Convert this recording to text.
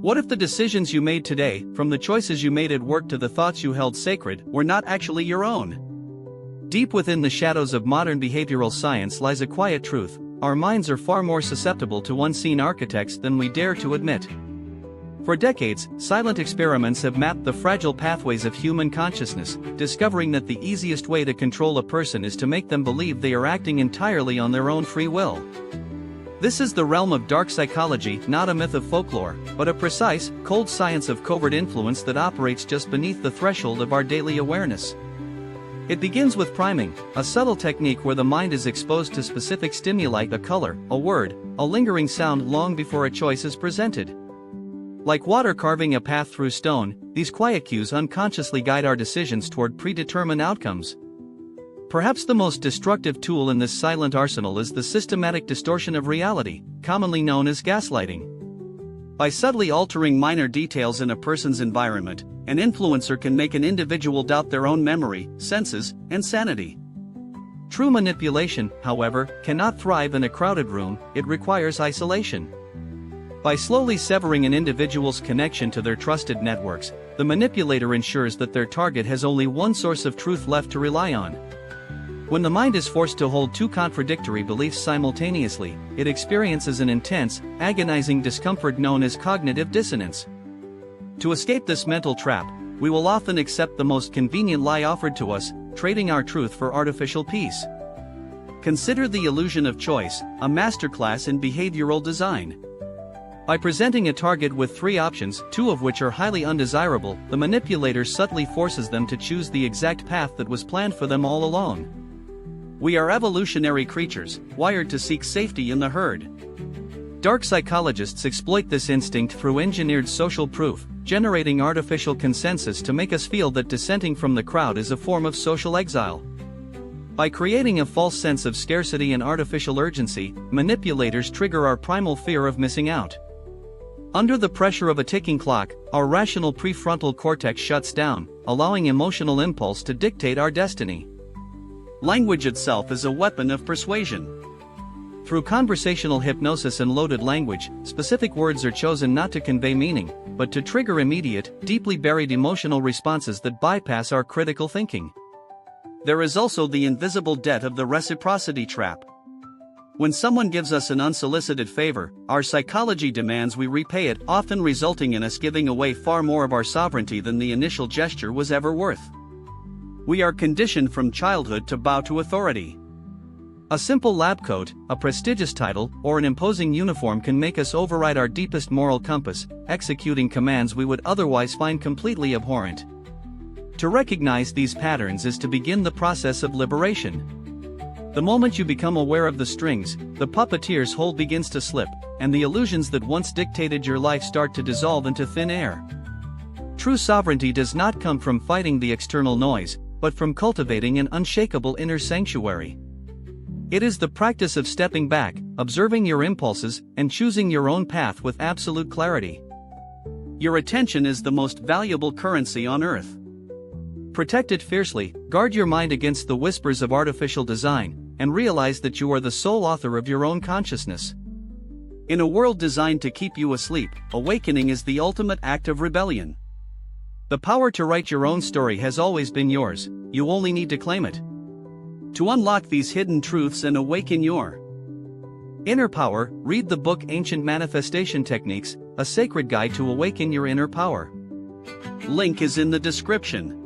What if the decisions you made today, from the choices you made at work to the thoughts you held sacred, were not actually your own? Deep within the shadows of modern behavioral science lies a quiet truth: our minds are far more susceptible to unseen architects than we dare to admit. For decades, silent experiments have mapped the fragile pathways of human consciousness, discovering that the easiest way to control a person is to make them believe they are acting entirely on their own free will. This is the realm of dark psychology, not a myth of folklore, but a precise, cold science of covert influence that operates just beneath the threshold of our daily awareness. It begins with priming, a subtle technique where the mind is exposed to specific stimuli: a color, a word, a lingering sound long before a choice is presented. Like water carving a path through stone, these quiet cues unconsciously guide our decisions toward predetermined outcomes. Perhaps the most destructive tool in this silent arsenal is the systematic distortion of reality, commonly known as gaslighting. By subtly altering minor details in a person's environment, an influencer can make an individual doubt their own memory, senses, and sanity. True manipulation, however, cannot thrive in a crowded room; it requires isolation. By slowly severing an individual's connection to their trusted networks, the manipulator ensures that their target has only one source of truth left to rely on. When the mind is forced to hold two contradictory beliefs simultaneously, it experiences an intense, agonizing discomfort known as cognitive dissonance. To escape this mental trap, we will often accept the most convenient lie offered to us, trading our truth for artificial peace. Consider the illusion of choice, a masterclass in behavioral design. By presenting a target with three options, two of which are highly undesirable, the manipulator subtly forces them to choose the exact path that was planned for them all along. We are evolutionary creatures, wired to seek safety in the herd. Dark psychologists exploit this instinct through engineered social proof, generating artificial consensus to make us feel that dissenting from the crowd is a form of social exile. By creating a false sense of scarcity and artificial urgency, manipulators trigger our primal fear of missing out. Under the pressure of a ticking clock, our rational prefrontal cortex shuts down, allowing emotional impulse to dictate our destiny. Language itself is a weapon of persuasion. Through conversational hypnosis and loaded language, specific words are chosen not to convey meaning, but to trigger immediate, deeply buried emotional responses that bypass our critical thinking. There is also the invisible debt of the reciprocity trap. When someone gives us an unsolicited favor, our psychology demands we repay it, often resulting in us giving away far more of our sovereignty than the initial gesture was ever worth. We are conditioned from childhood to bow to authority. A simple lab coat, a prestigious title, or an imposing uniform can make us override our deepest moral compass, executing commands we would otherwise find completely abhorrent. To recognize these patterns is to begin the process of liberation. The moment you become aware of the strings, the puppeteer's hold begins to slip, and the illusions that once dictated your life start to dissolve into thin air. True sovereignty does not come from fighting the external noise, but from cultivating an unshakable inner sanctuary. It is the practice of stepping back, observing your impulses, and choosing your own path with absolute clarity. Your attention is the most valuable currency on earth. Protect it fiercely, guard your mind against the whispers of artificial design, and realize that you are the sole author of your own consciousness. In a world designed to keep you asleep, awakening is the ultimate act of rebellion. The power to write your own story has always been yours; you only need to claim it. To unlock these hidden truths and awaken your inner power, read the book Ancient Manifestation Techniques, a sacred guide to awaken your inner power. Link is in the description.